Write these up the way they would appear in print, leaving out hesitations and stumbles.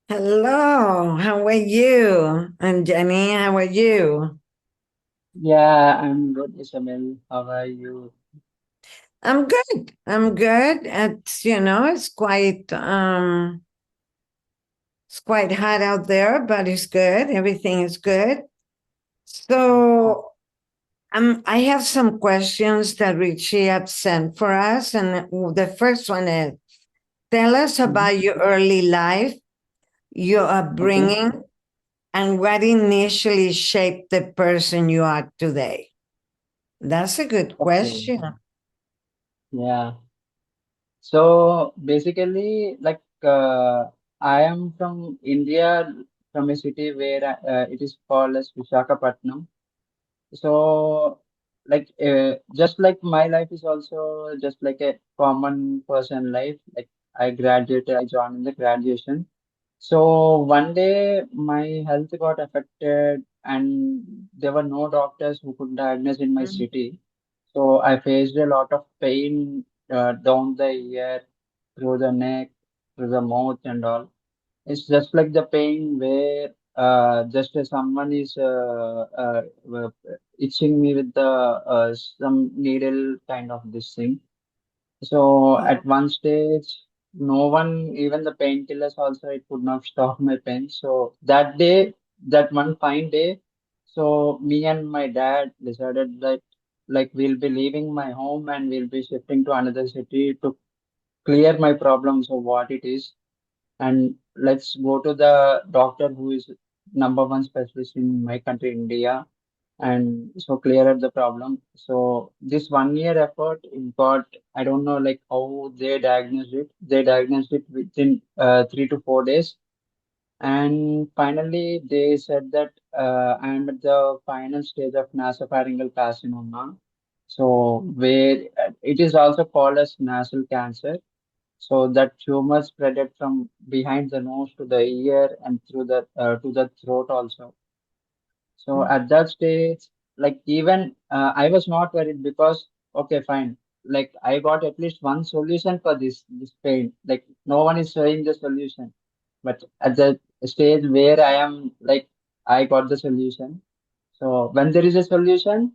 Hello, how are you? And Jenny, how are you? Yeah, I'm good, Isabel. How are you? I'm good. I'm good. It's quite hot out there, but it's good. Everything is good. So I have some questions that Richie had sent for us. And the first one is tell us Mhm. about your early life, your Okay. upbringing, and what initially shaped the person you are today. That's a good Okay. question. Yeah. So basically, I am from India, from a city where it is called as Visakhapatnam. So, just like my life is also just like a common person life. Like I graduated, I joined the graduation. So one day my health got affected and there were no doctors who could diagnose in my city. So I faced a lot of pain down the ear, through the neck, through the mouth and all. It's just like the pain where just someone is uh, itching me with the some needle kind of this thing. So at one stage, no one, even the painkillers also, it could not stop my pain. So that day, that one fine day, so me and my dad decided that like we'll be leaving my home and we'll be shifting to another city to clear my problems of what it is. And let's go to the doctor who is number one specialist in my country, India, and so clear up the problem. So this 1 year effort, it got, I don't know like how they diagnosed it. They diagnosed it within 3 to 4 days, and finally they said that I am at the final stage of nasopharyngeal carcinoma. So where it is also called as nasal cancer. So that tumor spreaded from behind the nose to the ear and through the to the throat also. So at that stage, like even I was not worried because okay, fine. Like I got at least one solution for this pain. Like no one is showing the solution. But at the stage where I am, like I got the solution. So when there is a solution,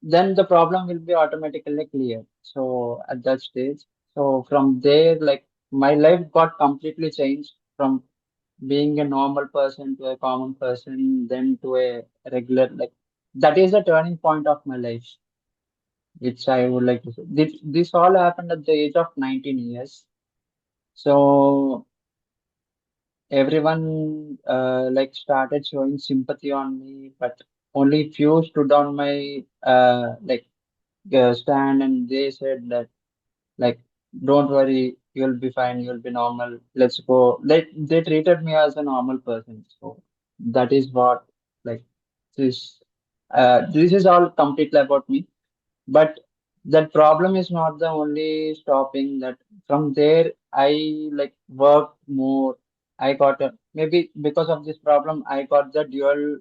then the problem will be automatically clear. So at that stage, so from there, like my life got completely changed from being a normal person to a common person, then to a regular, like that is the turning point of my life, which I would like to say. This all happened at the age of 19 years. So everyone like started showing sympathy on me, but only few stood on my stand and they said that like don't worry, you'll be fine, you'll be normal, let's go. They treated me as a normal person. So that is what, like, this is all completely about me. But that problem is not the only stopping that. From there I like worked more. I got a, maybe because of this problem I got the dual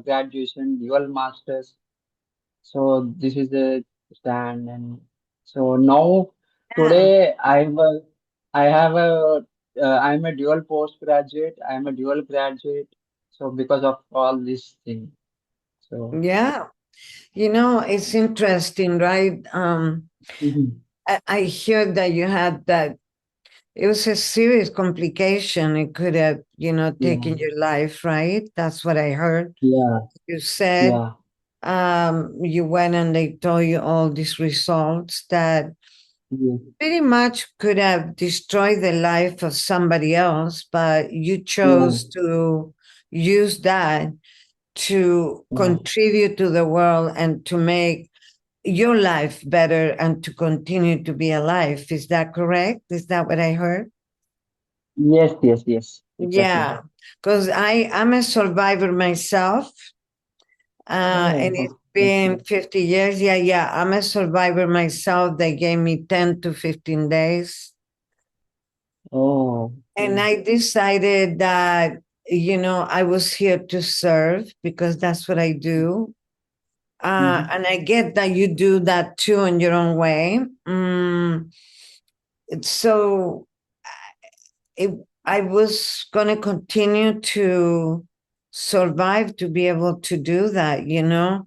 graduation, dual masters. So this is the stand, and so now Yeah. today I have a I'm a dual postgraduate. I'm a dual graduate. So because of all this thing, so Yeah. It's interesting, right? Mhm. I hear that you had that. It was a serious complication. It could have, Yeah, taken your life, right? That's what I heard. yeah, You said yeah, you went and they told you all these results that yeah, pretty much could have destroyed the life of somebody else, but you yeah, chose to use that to yeah. contribute to the world and to make your life better and to continue to be alive. Is that correct? Is that what I heard? Yes, yes, yes, exactly. Yeah, because I'm a survivor myself, and it's Oh, been okay. 50 years. Yeah, yeah, I'm a survivor myself. They gave me 10 to 15 days. Oh, And okay. I decided that, I was here to serve because that's what I do. Mm-hmm. And I get that you do that too in your own way. So it, I was going to continue to survive to be able to do that, you know?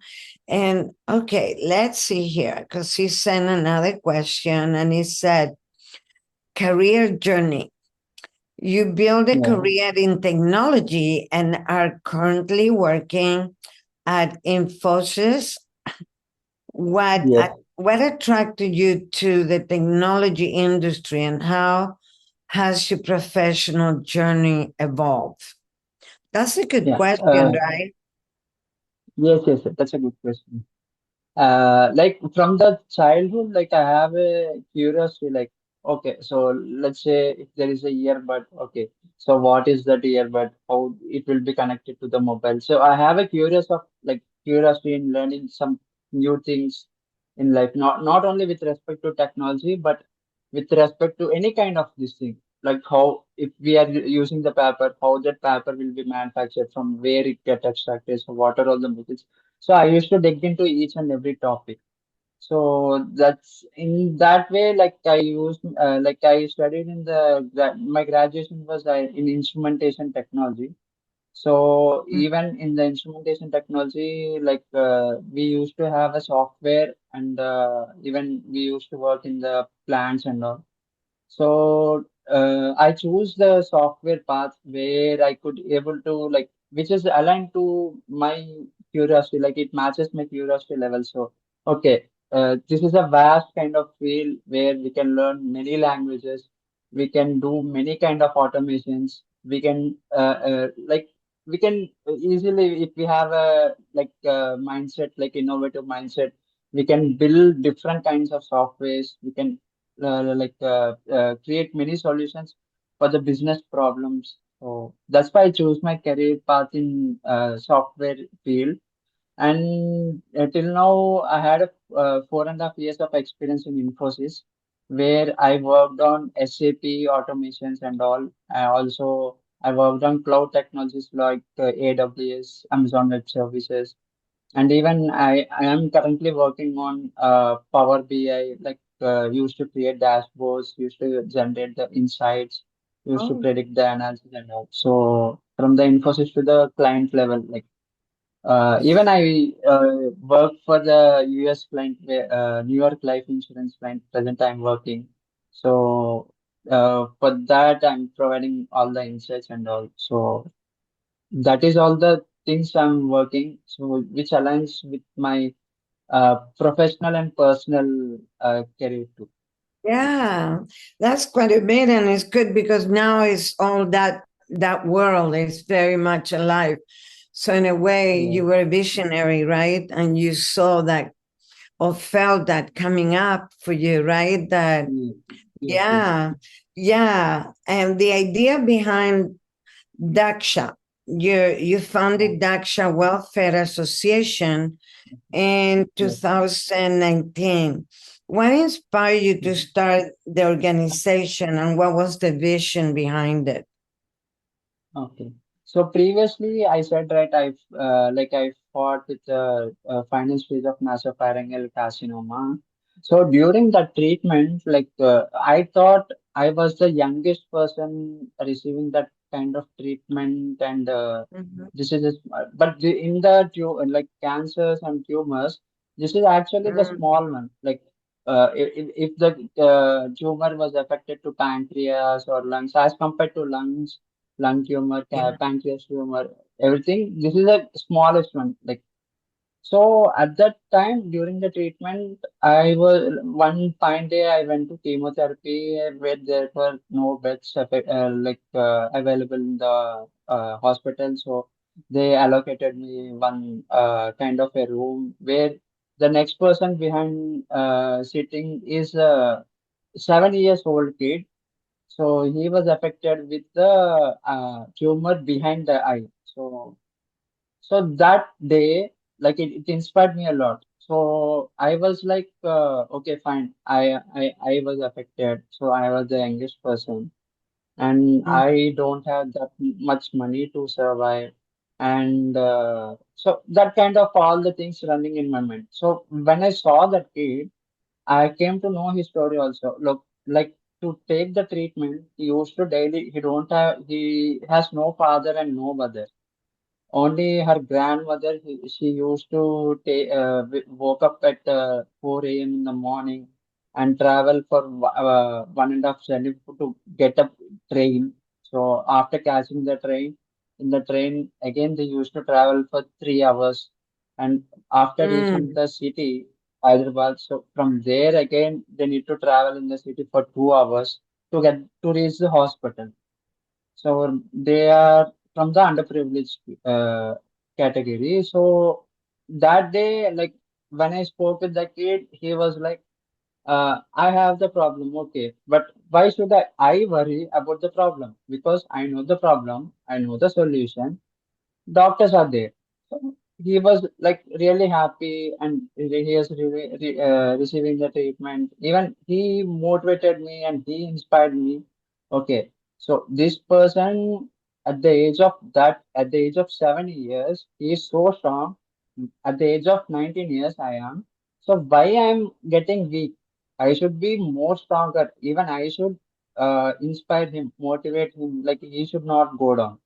And okay, let's see here, because he sent another question and he said, career journey. You build a Yeah, career in technology and are currently working at Infosys. yes, What attracted you to the technology industry and how has your professional journey evolved? That's a good yeah. question, right? Yes, yes, that's a good question. Like from the childhood, like I have a curiosity, like, okay, so let's say if there is a earbud, okay, so what is that earbud? How it will be connected to the mobile? So I have a curiosity in learning some new things in life, not only with respect to technology, but with respect to any kind of this thing, like how if we are using the paper, how that paper will be manufactured, from where it get extracted, so what are all the methods. So I used to dig into each and every topic. So that's in that way, like I used, like I studied in my graduation was in instrumentation technology. So even in the instrumentation technology, like we used to have a software, and even we used to work in the plants and all. So I choose the software path where I could able to, like, which is aligned to my curiosity, like it matches my curiosity level. So okay, this is a vast kind of field where we can learn many languages, we can do many kind of automations, we can we can easily, if we have a mindset, like innovative mindset, we can build different kinds of softwares, we can create many solutions for the business problems. So that's why I chose my career path in software field. And till now, I had a 4.5 years of experience in Infosys, where I worked on SAP automations and all. I worked on cloud technologies like AWS, Amazon Web Services, and even I am currently working on Power BI, like used to create dashboards, used to generate the insights, used to Oh, predict the analysis and all. So from the Infosys to the client level, like even I work for the US client, New York Life Insurance client. Present I'm working. So for that, I'm providing all the insights and all. So that is all the things I'm working. So which aligns with my professional and personal career too. yeah, that's quite a bit, and it's good because now it's all that world is very much alive. So in a way, Yeah. you were a visionary, right? And you saw that or felt that coming up for you, right? That Mm. Yes, yes. yeah, yeah. And the idea behind Daksha, you Yeah. founded Daksha Welfare Association in Yes. 2019. What inspired you to Mhm. start the organization and what was the vision behind it? Okay. So previously, I said, right, I fought with the final stage of nasopharyngeal carcinoma. So during that treatment, I thought I was the youngest person receiving that kind of treatment, and Mhm. this is but in the like cancers and tumors, this is actually the Mm, small one. Like if the tumor was affected to pancreas or lungs, as compared to lungs, lung tumor, yeah. pancreas tumor, everything. This is the smallest one. Like, so at that time during the treatment, I was one fine day I went to chemotherapy where there were no beds available in the hospital. So they allocated me one kind of a room where the next person behind sitting is a 7 years old kid. So he was affected with the tumor behind the eye. So that day, like it inspired me a lot. So I was like, okay, fine. I was affected. So I was the youngest person, and Mm. I don't have that much money to survive. And so that kind of all the things running in my mind. So when I saw that kid, I came to know his story also. Look, like to take the treatment, he used to daily, he has no father and no mother. Only her grandmother, she used to woke up at 4 a.m. in the morning and travel for 1.5 journey to get a train. So after catching the train, in the train again they used to travel for 3 hours, and after reaching Mm, the city, Hyderabad, so from there again they need to travel in the city for 2 hours to get to reach the hospital. So they are from the underprivileged category. So that day, like when I spoke with the kid, he was like, I have the problem, okay, but why should I worry about the problem? Because I know the problem, I know the solution, doctors are there. So he was like really happy, and he is really receiving the treatment. Even he motivated me and he inspired me. Okay, so this person at the age of 70 years, he is so strong. At the age of 19 years, I am. So why I'm getting weak? I should be more stronger. Even I should inspire him, motivate him. Like he should not go down.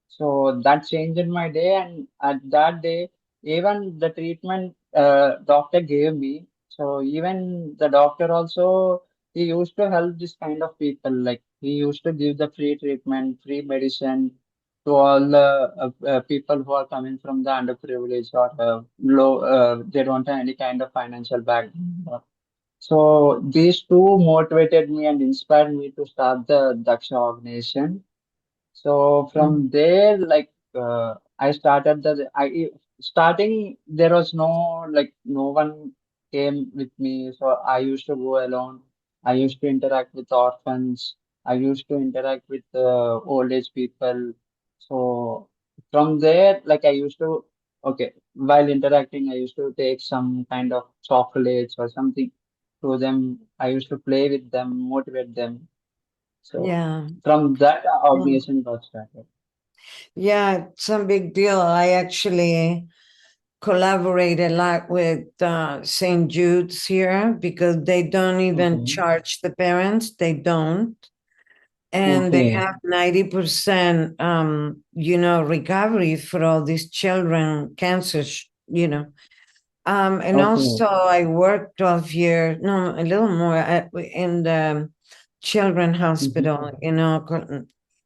So that changed my day, and at that day, even the treatment doctor gave me. So even the doctor also, he used to help this kind of people. Like he used to give the free treatment, free medicine to all the people who are coming from the underprivileged or low. They don't have any kind of financial background. So these two motivated me and inspired me to start the Daksha organization. So mm, from there, like I started the I starting there was no like no one came with me, so I used to go alone. I used to interact with orphans. I used to interact with old age people. So from there, like I used to okay, while interacting, I used to take some kind of chocolates or something to them. I used to play with them, motivate them. So yeah. from that Mm. organization got started. Yeah, it's a big deal. I actually collaborate a lot with St. Jude's here because they don't even Okay. charge the parents. They don't. And they Okay. have 90%, recovery for all these children, and Okay. also, I worked 12 years, no, a little more, in the children Mhm. hospital,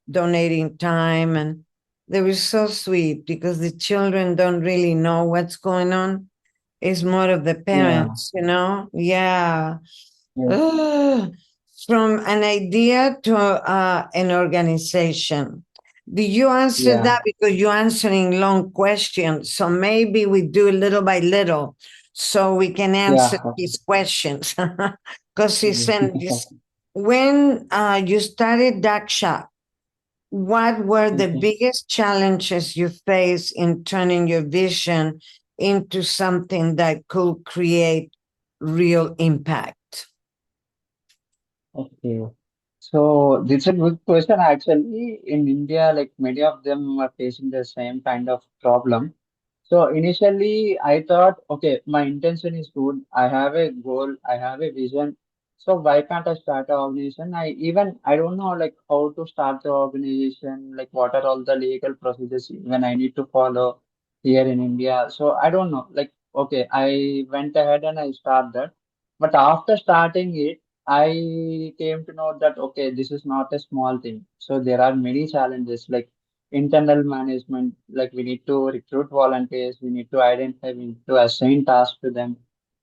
donating time. And they were so sweet because the children don't really know what's going on. It's more of the Yeah. parents, Yeah. Yes. Ugh. From an idea to an organization. Did you answer Yeah. that? Because you're answering long questions. So maybe we do little by little so we can answer Yeah. his questions. Because he Okay. sent this. When you started Daksha, what were the Okay. biggest challenges you faced in turning your vision into something that could create real impact? Okay. So this is a good question. Actually, in India, like many of them are facing the same kind of problem. So initially, I thought, okay, my intention is good. I have a goal. I have a vision. So why can't I start an organization? I don't know like how to start the organization. Like what are all the legal procedures when I need to follow here in India. So I don't know. Like okay, I went ahead and I started that. But after starting it, I came to know that okay, this is not a small thing. So there are many challenges like internal management, like we need to recruit volunteers, we need to identify, we need to assign tasks to them.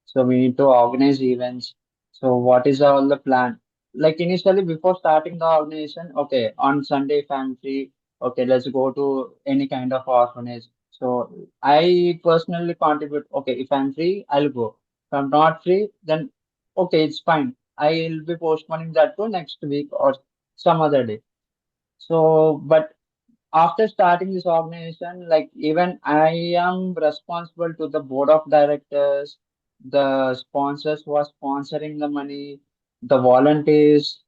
So we need to organize events. So what is all the plan? Like initially before starting the organization, okay, on Sunday if I'm free, okay, let's go to any kind of orphanage. So I personally contribute, okay, if I'm free, I'll go. If I'm not free, then okay, it's fine. I'll be postponing that to next week or some other day. So, but after starting this organization, like even I am responsible to the board of directors, the sponsors who are sponsoring the money, the volunteers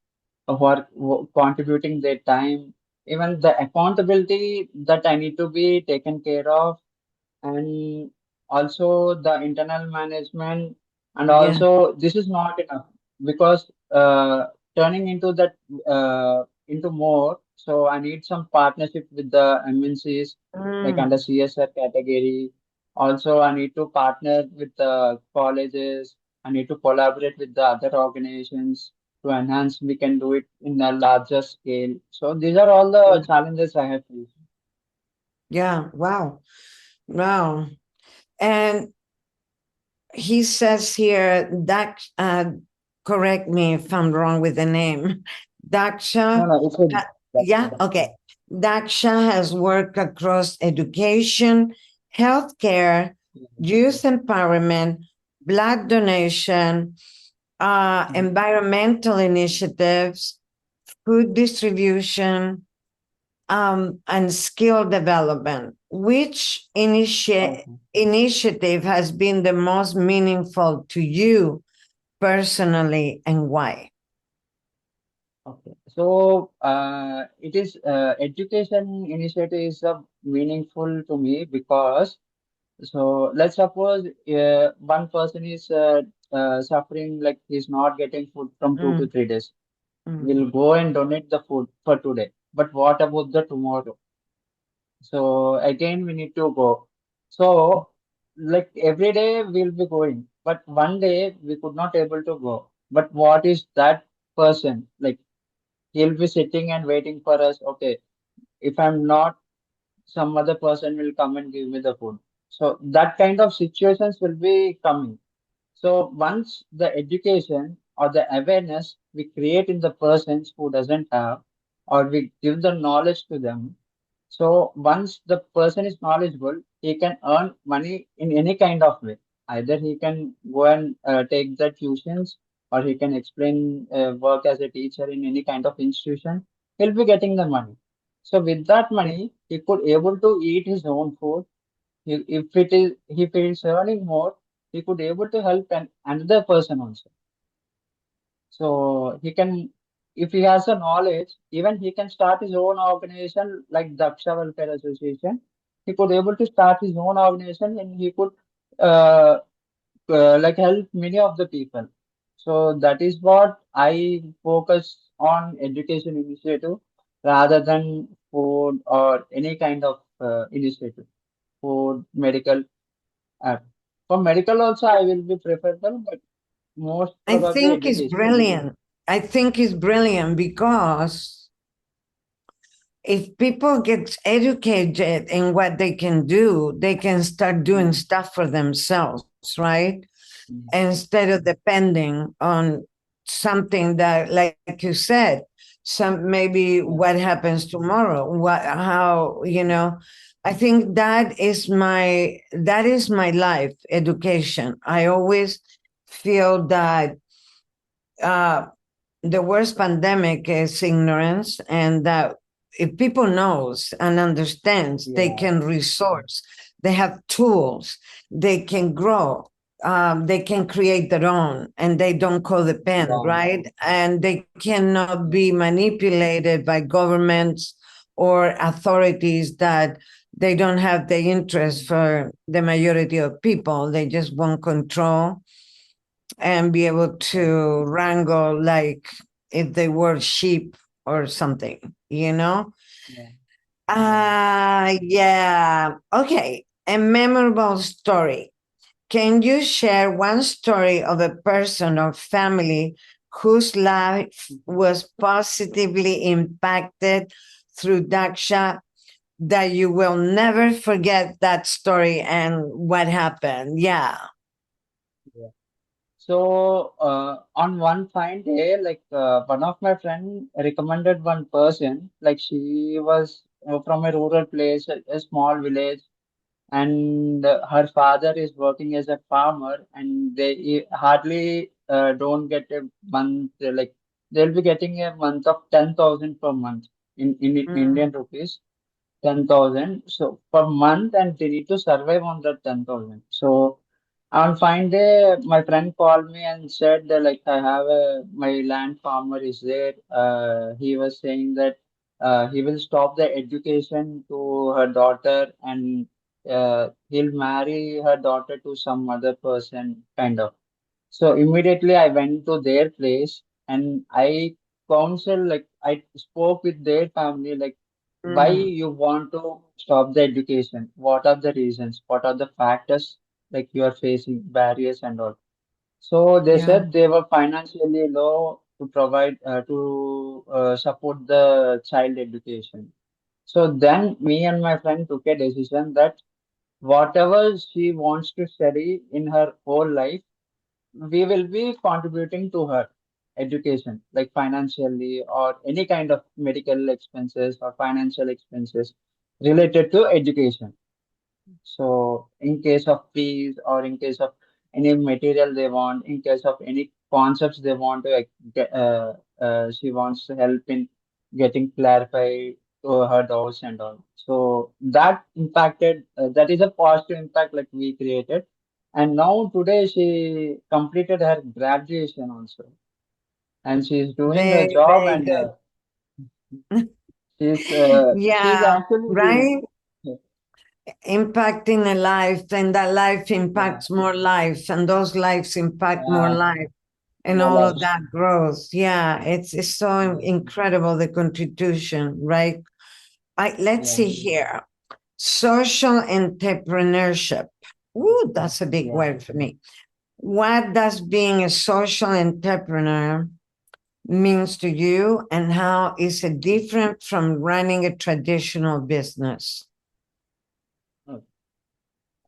who are contributing their time, even the accountability that I need to be taken care of, and also the internal management, and Yeah. also this is not enough because turning into that into more. So I need some partnership with the MNCs like Mm, under CSR category. Also, I need to partner with the colleges. I need to collaborate with the other organizations to enhance. We can do it in a larger scale. So these are all the challenges I have faced. yeah. Wow. Wow. And he says here, correct me if I'm wrong with the name. No, Daksha, no, it's a uh, that's yeah, okay. Daksha has worked across education, healthcare, youth empowerment, blood donation, Mhm. environmental initiatives, food distribution, and skill development. Which Okay. initiative has been the most meaningful to you personally and why? Okay. So it is education initiative is meaningful to me because so let's suppose one person is suffering like he's not getting food from 2 to 3 days. Mm, We'll go and donate the food for today. But what about the tomorrow? So again we need to go. So like every day we'll be going, but one day we could not able to go. But what is that person like? He'll be sitting and waiting for us. Okay, if I'm not, some other person will come and give me the food. So that kind of situations will be coming. So once the education or the awareness we create in the persons who doesn't have, or we give the knowledge to them. So once the person is knowledgeable, he can earn money in any kind of way. Either he can go and take the tuitions, or he can explain work as a teacher in any kind of institution. He'll be getting the money. So with that money, he could able to eat his own food. If he is earning more, he could able to help another person also. So he can, if he has a knowledge, even he can start his own organization like Daksha Welfare Association. He could able to start his own organization and he could uh, like help many of the people. So that is what I focus on education initiative rather than food or any kind of initiative, food, medical. Uh, for medical also, I will be preferable, but most I probably think it's education. brilliant. I think it's brilliant because if people get educated in what they can do, they can start doing Mm, stuff for themselves, right? mm, Instead of depending on something that, like you said, some maybe yeah, what happens tomorrow, what how I think that is my life education. I always feel that uh the worst pandemic is ignorance, and that if people knows and understands, they yeah, can resource, they have tools, they can grow, they can create their own, and they don't codepend, yeah, right? And they cannot yeah, be manipulated by governments or authorities that they don't have the interest for the majority of people. They just want control and be able yeah, to wrangle like if they were sheep or something. yeah, yeah. Yeah. Okay. A memorable story. Can you share one story of a person or family whose life was positively impacted through Daksha, that you will never forget that story and what happened? Yeah. Yeah. So on one fine day, like one of my friend recommended one person, like she was from a rural place, a small village, and her father is working as a farmer, and they hardly don't get a month, like they'll be getting a month of 10,000 per month in Mm. Indian rupees. 10,000 so per month, and they need to survive on that 10,000. So on fine day, my friend called me and said that like I have my land farmer is there. He was saying that he will stop the education to her daughter, and he'll marry her daughter to some other person, kind of. So immediately I went to their place, and I counsel, like I spoke with their family, like why Mm, you want to stop the education? What are the reasons? What are the factors like you are facing, barriers and all? So they yeah. said they were financially low to provide to support the child education. So then me and my friend took a decision that whatever she wants to study in her whole life, we will be contributing to her education, like financially or any kind of medical expenses or financial expenses related to education. So in case of fees or in case of any material they want, in case of any concepts they want to get, she wants help in getting clarified to her doubts and all. So that impacted, that is a positive impact like we created. And now today she completed her graduation also, and she is doing her Very, job, very and good. she's Yeah, actually the right? Impacting a life, and that life yeah, impacts more life, and those lives impact more yeah, life, and more all of lives. that growth. Yeah, it's so Yeah, incredible, the contribution, right? Let's yeah, see here. Social entrepreneurship. Ooh, that's a big yeah. word for me. What does being a social entrepreneur means to you, and how is it different from running a traditional business?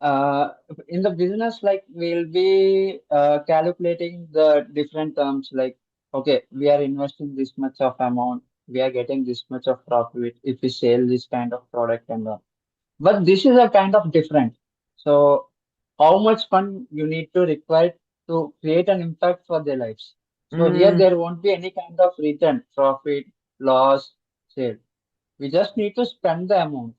Uh, in the business, like we'll be calculating the different terms, like, okay, we are investing this much of amount, we are getting this much of profit if we sell this kind of product and all. But this is a kind of different. So, how much fund you need to require to create an impact for their lives? So here Mm, there won't be any kind of return, profit, loss, sale. We just need to spend the amount.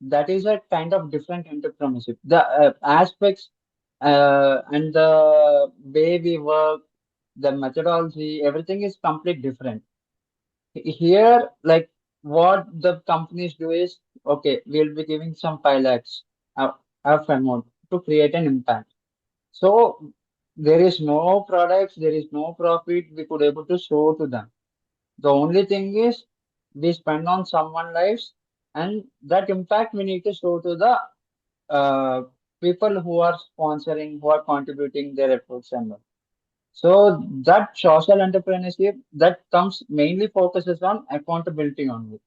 That is a kind of different entrepreneurship. The aspects and the way we work, the methodology, everything is completely different. Here, like what the companies do is, okay, we'll be giving some 5 lakhs of amount to create an impact. So there is no products, there is no profit we could able to show to them. The only thing is we spend on someone lives, and that impact we need to show to the uh, people who are sponsoring, who are contributing their efforts and all. So that social entrepreneurship that comes mainly focuses on accountability only.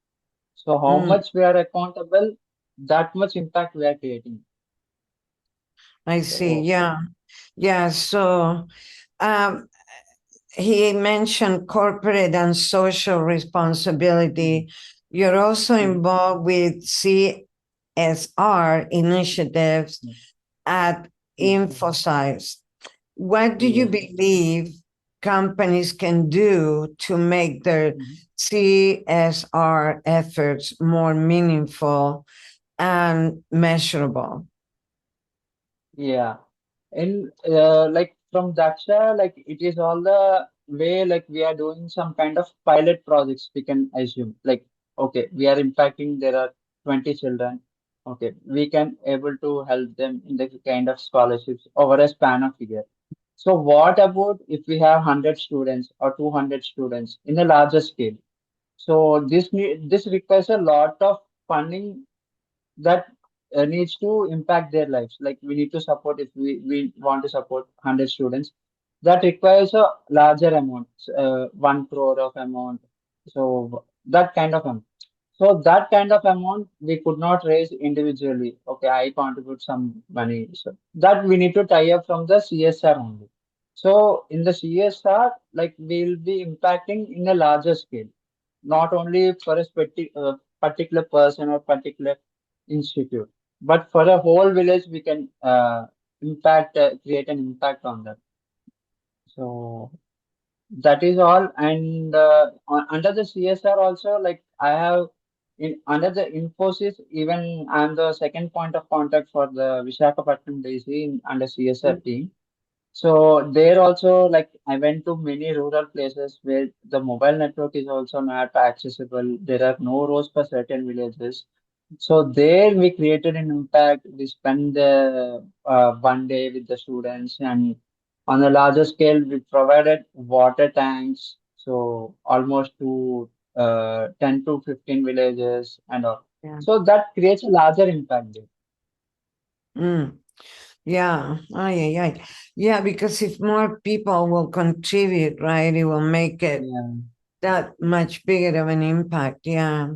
So how mm, much we are accountable, that much impact we are creating. I see. So Yeah. Yeah. So um, he mentioned corporate and social mm, responsibility. You're also mm, involved with CSR initiatives mm, at mm, Infosize. What do you yes. believe companies can do to make their Mhm. CSR efforts more meaningful and measurable? Yeah. In like from Daksha, like it is all the way like we are doing some kind of pilot projects, we can assume. Like, okay, we are impacting, there are 20 children. Okay, we can able to help them in the kind of scholarships over a span of a year. So what about if we have 100 students or 200 students in a larger scale? So this requires a lot of funding that needs to impact their lives. Like we need to support, if we want to support 100 students, that requires a larger amount, 1 crore of amount. So that kind of amount. So that kind of amount we could not raise individually. Okay, I contribute some money. So that we need to tie up from the CSR only. So in the CSR, like we'll be impacting in a larger scale, not only for a particular person or particular institute, but for a whole village, we can create an impact on that. So that is all. And under the CSR also, like I have in under the Infosys, even I'm the second point of contact for the Visakhapatnam DC under CSR team. So there also, like I went to many rural places where the mobile network is also not accessible. There are no roads for certain villages. So there we created an impact. We spent the 1 day with the students, and on a larger scale, we provided water tanks, So almost to 10 to 15 villages and all. Yeah. So that creates a larger impact there. Mm. Yeah. Ay, ay, ay. Yeah, because if more people will contribute, right, it will make it Yeah. that much bigger of an impact. Yeah.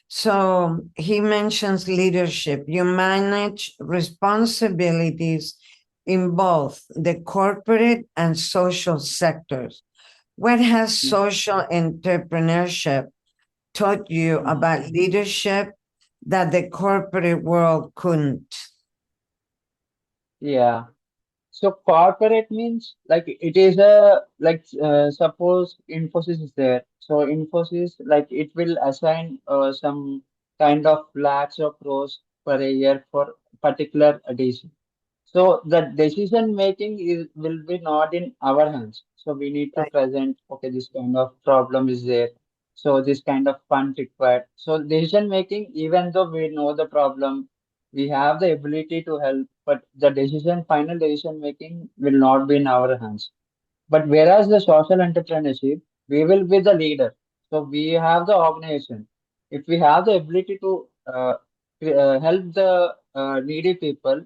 So he mentions leadership. You manage responsibilities in both the corporate and social sectors. What has Yeah. social entrepreneurship taught you Mhm. about leadership that the corporate world couldn't? Yeah. So corporate means like it is a like suppose Infosys is there. So Infosys like it will assign some kind of lakhs of crores per a year for particular addition. So the decision making is will be not in our hands. So we need to Right. present, okay, this kind of problem is there. So this kind of fund required. So decision making, even though we know the problem, we have the ability to help, but the decision, final decision making will not be in our hands. But whereas the social entrepreneurship, we will be the leader. So we have the organization. If we have the ability to help the needy people,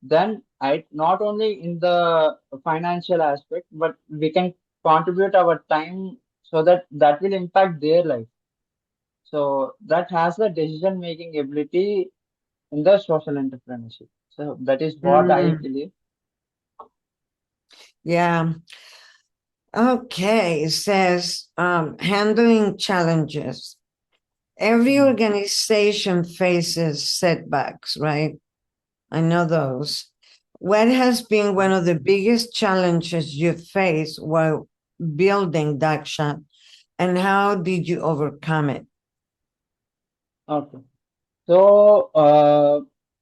then I not only in the financial aspect, but we can contribute our time so that that will impact their life. So that has the decision making ability in the social entrepreneurship. So that is what I Mm, believe. yeah. Okay. It says handling challenges. Every Mm. organization faces setbacks, right? I know those. What has been one of the biggest challenges you faced while building Daksha, and how did you overcome it? Okay. So,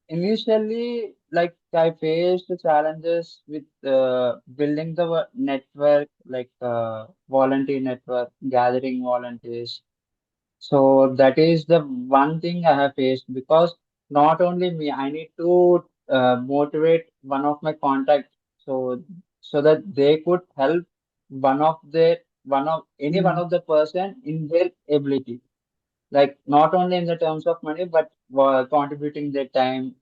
initially, like I faced challenges with building the network, like volunteer network, gathering volunteers. So that is the one thing I have faced because not only me, I need to motivate one of my contacts so that they could help one of any one Mm, of the person in their ability, like not only in the terms of money but contributing their time,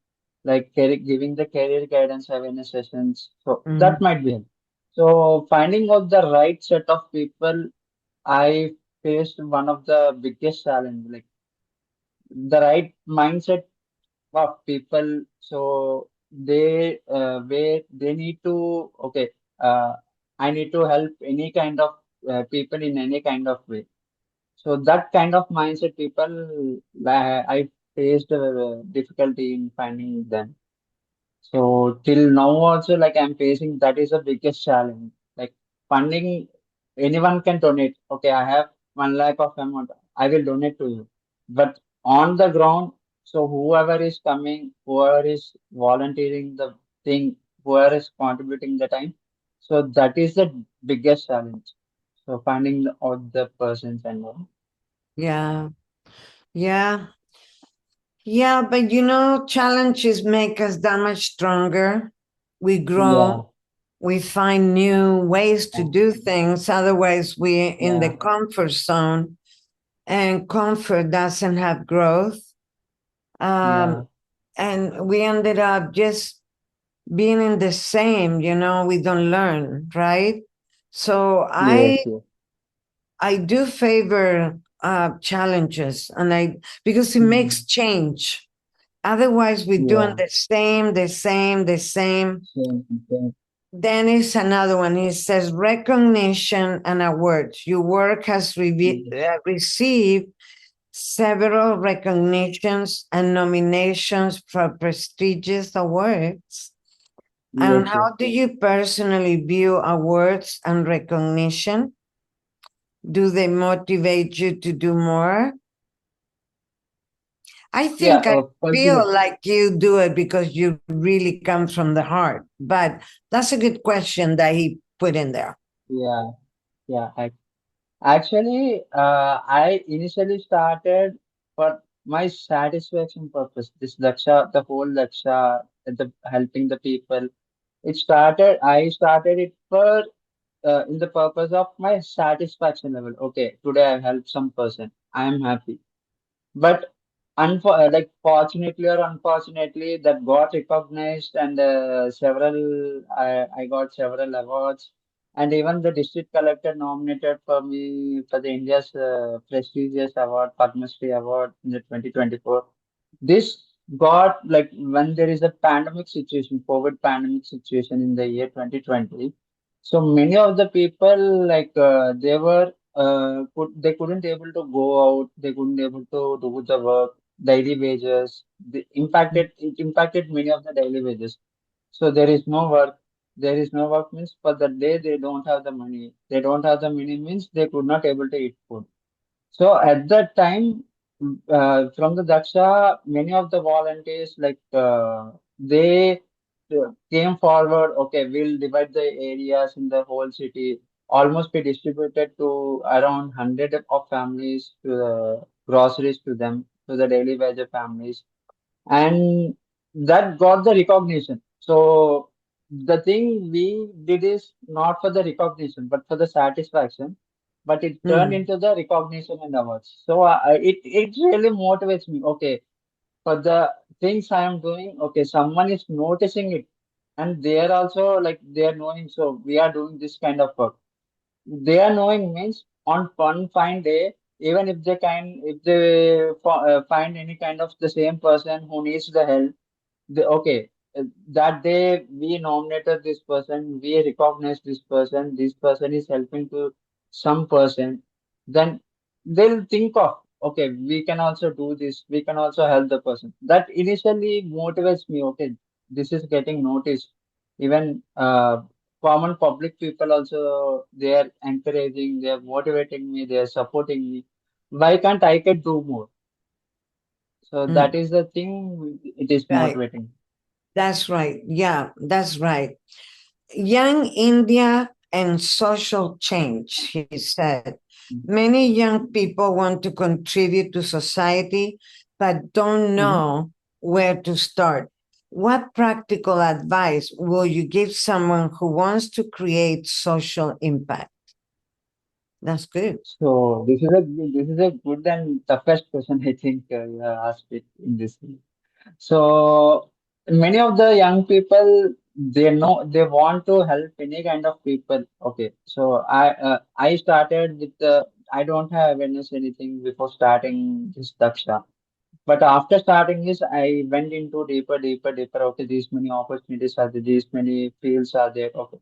like giving the career guidance awareness sessions, so that mm, might be help. So finding out the right set of people, I faced one of the biggest challenge, like the right mindset of people. So they where they need to, okay, uh, I need to help any kind of people in any kind of way. So that kind of mindset people, I faced difficulty in finding them. So till now also, like I'm facing, that is the biggest challenge. Like funding, anyone can donate. Okay, I have 1 lakh of amount, I will donate to you. But on the ground, so whoever is coming, whoever is volunteering the thing, whoever is contributing the time, so that is the biggest challenge. So finding all the persons and all. yeah, yeah, yeah. But challenges make us that much stronger. We Yeah, grow, we find new ways to do things. Otherwise, we're in the yeah, comfort zone, and comfort doesn't have growth. Um, yeah, and we ended up just being in the same, we don't learn, right? So yes, I yes. I do favor challenges, and I because it makes Mm, change. Otherwise, we're doing yeah, the same, the same, the same. same, same. Then is another one. It says recognition and awards. Your work has Yes, received several recognitions and nominations for prestigious awards. And yes, yes. how do you personally view awards and recognition? Do they motivate you to do more? I Yeah, think I personally, feel like you do it because you really come from the heart. But that's a good question that he put in there. yeah, yeah. Actually, I initially started for my satisfaction purpose. This Daksha, the whole Daksha, the helping the people. I started it for in the purpose of my satisfaction level. Okay, today I helped some person. I am happy. But like fortunately or unfortunately, that got recognized, and I got several awards, and even the district collector nominated for me for the India's prestigious award, Padma Shri Award in the 2024. This got like when there is a pandemic situation, COVID pandemic situation in the year 2020. So many of the people like they couldn't able to go out, they couldn't able to do the work, daily wages. It impacted many of the daily wages. So there is no work. There is no work means for the day they don't have the money. They don't have the money means they could not able to eat food. So at that time, from the Daksha, many of the volunteers they came forward. Okay, we'll divide the areas in the whole city. Almost be distributed to around 100 of families to the groceries to them to the daily wage families, and that got the recognition. So the thing we did is not for the recognition, but for the satisfaction. But it turned Mm. into the recognition and awards. So it really motivates me. Okay, for the things I am doing, okay, someone is noticing it, and they are also like they are knowing. So we are doing this kind of work. They are knowing means on one fine day, even if they find any kind of the same person who needs the help, okay, that day we nominated this person, we recognize this person is helping to some person, then they'll think of, okay, we can also do this, we can also help the person. That initially motivates me, okay, this is getting noticed. Even common public people also, they are encouraging, they are motivating me, they are supporting me. Why can't I can do more? So that Mm. is the thing, it is Right. motivating. That's right. Yeah, that's right. Young India and social change, he said. Many young people want to contribute to society, but don't Mhm. know where to start. What practical advice will you give someone who wants to create social impact? That's good. So this is a good and toughest question I think you have asked it in this. So many of the young people, they know they want to help any kind of people. Okay, so I started with the I don't have awareness anything before starting this Daksha. But after starting this, I went into deeper. Okay, these many opportunities are there, these many fields are there. Okay,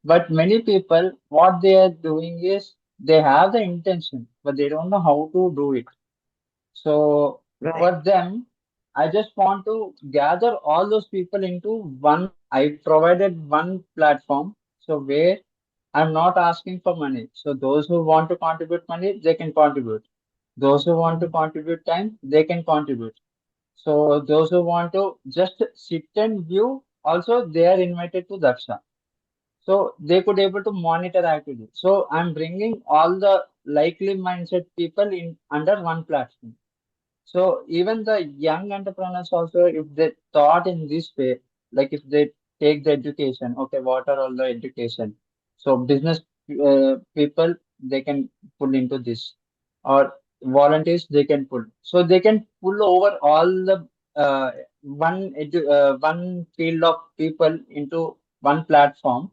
but many people, what they are doing is they have the intention, but they don't know how to do it. So Right. for them, I just want to gather all those people into one. I provided one platform, so where I'm not asking for money. So those who want to contribute money, they can contribute. Those who want to contribute time, they can contribute. So those who want to just sit and view, also they are invited to Daksha. So they could able to monitor activity. So I'm bringing all the likely mindset people in under one platform. So even the young entrepreneurs also, if they thought in this way, like if they take the education, okay, what are all the education? So business people, they can pull into this, or volunteers they can pull. So they can pull over all the one field of people into one platform.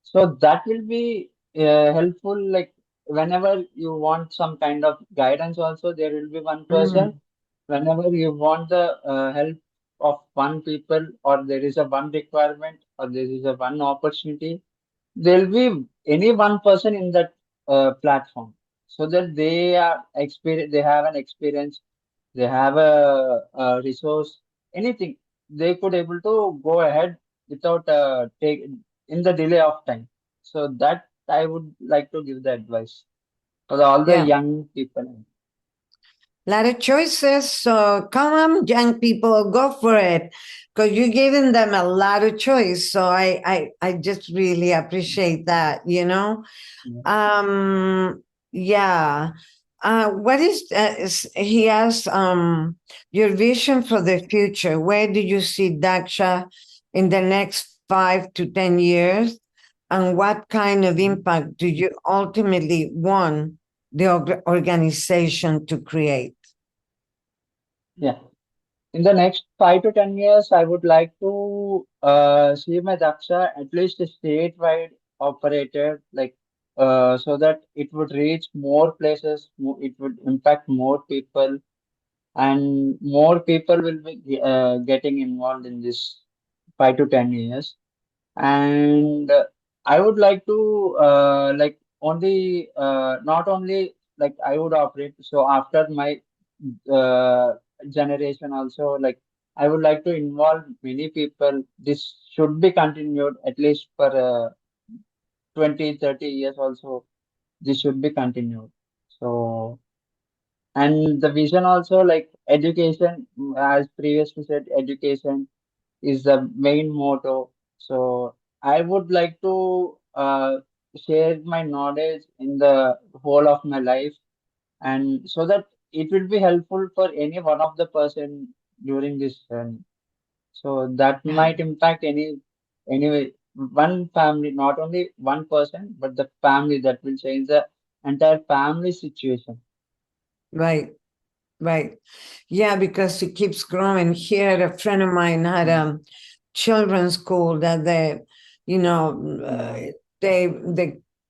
So that will be helpful. Like whenever you want some kind of guidance, also there will be one person. Mm. Whenever you want the help of one people, or there is a one requirement, or there is a one opportunity, there will be any one person in that platform, so that they have an experience, they have a resource, anything, they could able to go ahead without take in the delay of time. So that I would like to give the advice for all the Yeah. young people. Lot of choices. So come on, young people, go for it. Because you're giving them a lot of choice. So I just really appreciate that, you know? Yeah. Yeah. What he asked, your vision for the future? Where do you see Daksha in the next 5 to 10 years? and what kind of Mhm. impact do you ultimately want the organization to create? Yeah. In the next 5 to 10 years, I would like to see my Daksha at least a statewide operated, like so that it would reach more places, it would impact more people, and more people will be getting involved in this 5 to 10 years. And I would like to like only not only like I would operate. So after my uh, generation also, like I would like to involve many people. This should be continued at least for 20, 30 years also. This should be continued. So, and the vision also, like education, as previously said, education is the main motto. So I would like to share my knowledge in the whole of my life, and so that it will be helpful for any one of the person during this journey. So that Yeah. might impact any one family, not only one person, but the family. That will change the entire family situation. Right. Right. Yeah, because it keeps growing. Here, a friend of mine had Mm. a children's school that you know, Yeah. they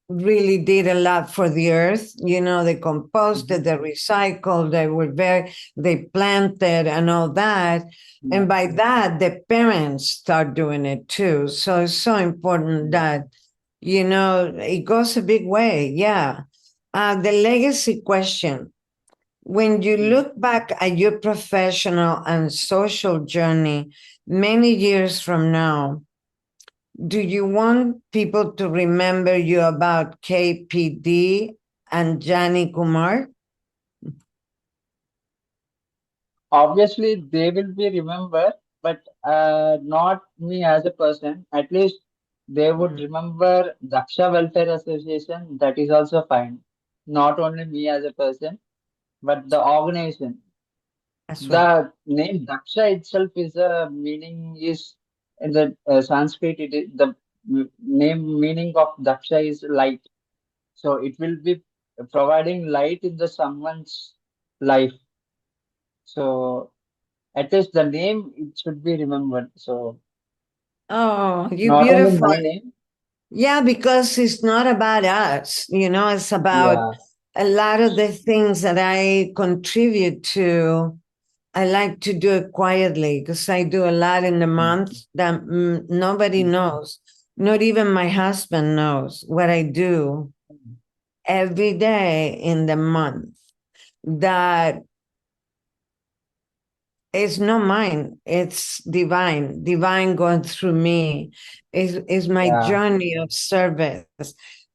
really did a lot for the earth. They Hmm. composted, they recycled, they planted and all that. And Yeah. by that, the parents start doing it too. So it's so important Yeah. that, it goes a big way. Yeah. The legacy question. When you Mm. look back at your professional and social journey many years from now, do you want people to remember you about KPD and Jani Kumar? Obviously, they will be remembered, but not me as a person. At least they would Mm, remember Daksha Welfare Association. That is also fine. Not only me as a person, but the organization. that's right. The name Daksha itself is a meaning is in the Sanskrit. It is the name meaning of Daksha is light. So it will be providing light in the someone's life. So at least the name it should be remembered. So Oh, you not only beautiful. my name. Yeah, because it's not about us, it's about Yeah. a lot of the things that I contribute to. I like to do it quietly because I do a lot in the Mm, month that nobody mm, knows. Not even my husband knows what I do every day in the month. That it's not mine. It's divine. Divine going through me. Is my yeah. journey of service.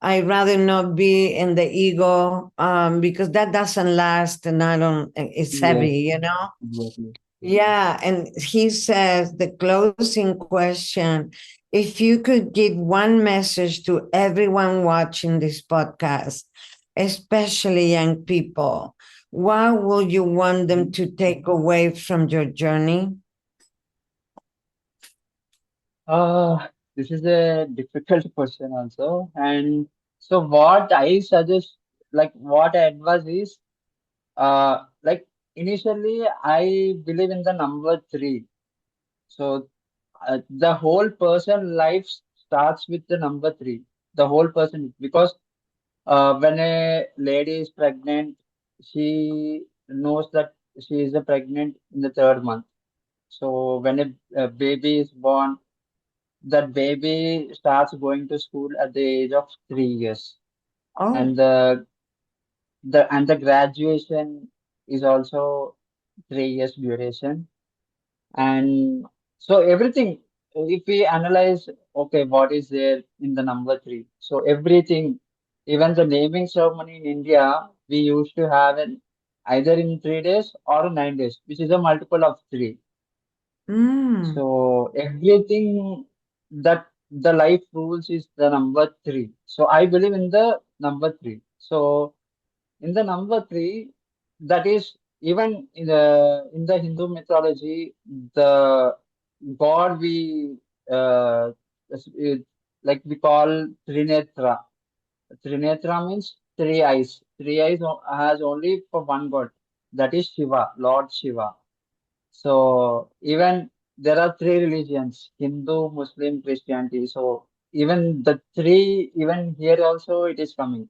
I'd rather not be in the ego because that doesn't last and I don't, it's Yes. heavy. Exactly. Yeah, and he says the closing question, if you could give one message to everyone watching this podcast, especially young people, what will you want them Mhm. to take away from your journey? This is a difficult question also. And so what I suggest, like what I advise is, like initially I believe in the number three. So the whole person life starts with the number three. The whole person, because when a lady is pregnant, she knows that she is pregnant in the third month. So when a baby is born, that baby starts going to school at the age of 3 years, Oh, and the graduation is also 3 years duration. And so everything, if we analyze, okay, what is there in the number three? So everything, even the naming ceremony in India, we used to have it either in 3 days or 9 days, which is a multiple of three. mm. So everything that the life rules is the number three. So I believe in the number three. So in the number three, that is even in the Hindu mythology, the god we uh, like we call Trinetra. Trinetra means three eyes. Three eyes has only for one God. That is Shiva, Lord Shiva. So even there are three religions, Hindu, Muslim, Christianity. So even the three, even here also it is coming.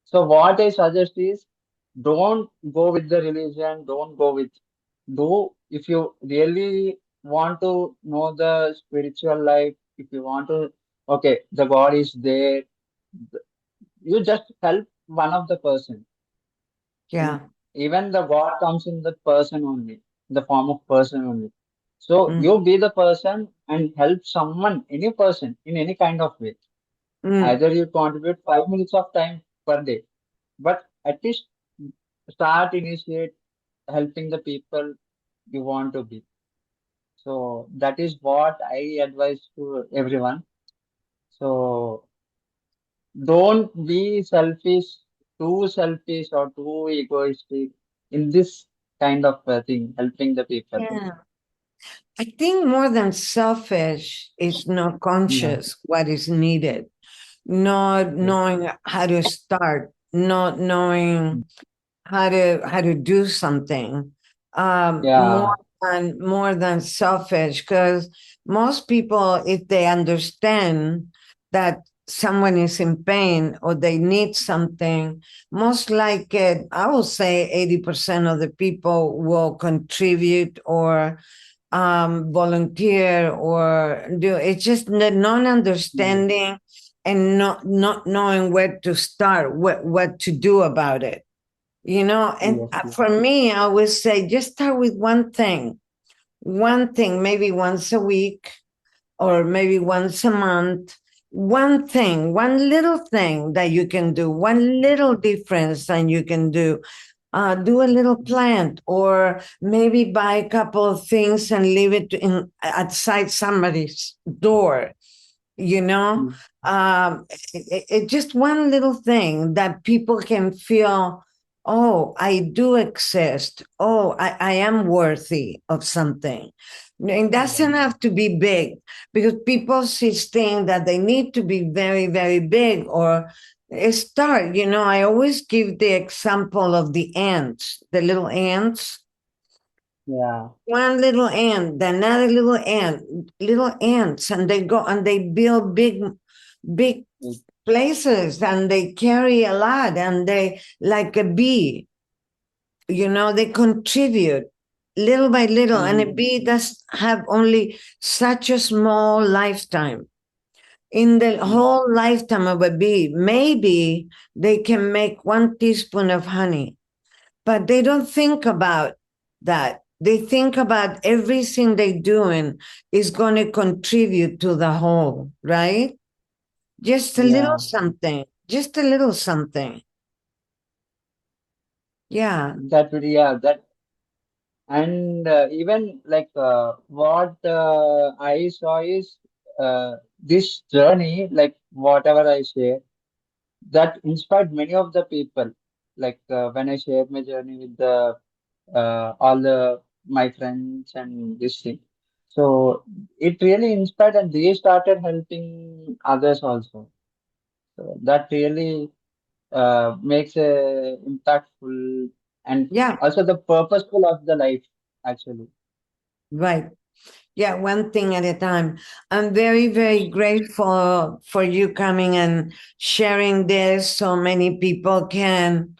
So what I suggest is don't go with the religion, don't go with do if you really want to know the spiritual life, if you want to okay, the God is there, you just help one of the person. In Yeah. even the God comes in the person only, the form of person only. So Mm, you be the person and help someone, any person, in any kind of way. mm. Either you contribute 5 minutes of time per day, but at least start initiate helping the people you want to be. So that is what I advise to everyone. So don't be selfish or too egoistic in this kind of thing, helping the people. Yeah. I think more than selfish is not Yeah. conscious what is needed, not Yes. knowing how to start, not knowing how to do something. More Yeah. than selfish, because most people, if they understand that someone is in pain or they need something, most like it, I will say 80% of the people will contribute or volunteer or do. It's just the Yes. non-understanding and not knowing where to start, what to do about it. And Yes. Yes. for me, I always say just start with one thing, maybe once a week or maybe once a month. One thing, one little thing that you can do, one little difference that you can do. Do a little plant, or maybe buy a couple of things and leave it in outside somebody's door. You know, Mm. just one little thing that people can feel. Oh, I do exist. Oh, I am worthy of something. And it doesn't Yeah. have to be big, because people see things that they need to be very, very big or start. I always give the example of the ants, the little ants. Yeah. One little ant, another little ants, and they go and they build big Yes. places, and they carry a lot, and they, like a bee, they contribute little by little, and a Mm. bee does have only such a small lifetime. In the Mm. whole lifetime of a bee, maybe they can make 1 teaspoon of honey, but they don't think about that. They think about everything they're doing is going to contribute to the whole, right? Just a little Yeah. something, just a little something. Yeah, That would, yeah, that and even like what I saw is this journey, like whatever I share, that inspired many of the people. Like when I shared my journey with the all the my friends and this thing, so it really inspired, and they started helping others also. So that really makes a impactful and yeah, also the purposeful of the life actually. right. Yeah, one thing at a time. I'm very, very grateful for you coming and sharing this so many people can,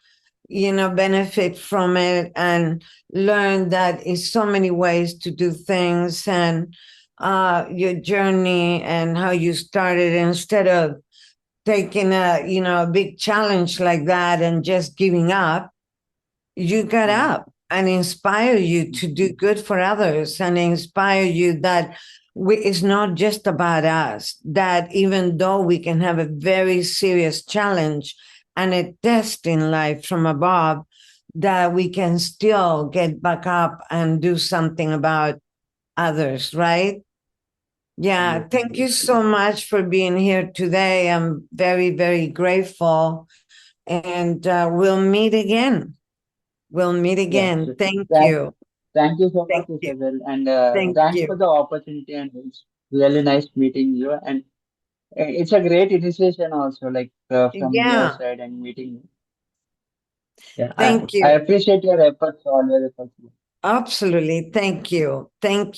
benefit from it and learn that is so many ways to do things, and your journey and how you started, instead of taking a big challenge like that and just giving up. You got Yeah. up and inspire you to do good for others, and inspire you that it's not just about us, that even though we can have a very serious challenge and a test in life from above, that we can still get back up and do something about others, right? Yeah, Yes, thank yes, you so yes. much for being here today. I'm very, very grateful, and we'll meet again. We'll meet Yes. again. Thank That, you. thank you so Thank much, you. Isabel, and Thank thanks you. for the opportunity. And it's really nice meeting you. And It's a great initiation also, like from your Yeah, side and meeting. Yeah, thank I you. appreciate your efforts, always efforts. Absolutely. Thank you. Thank you.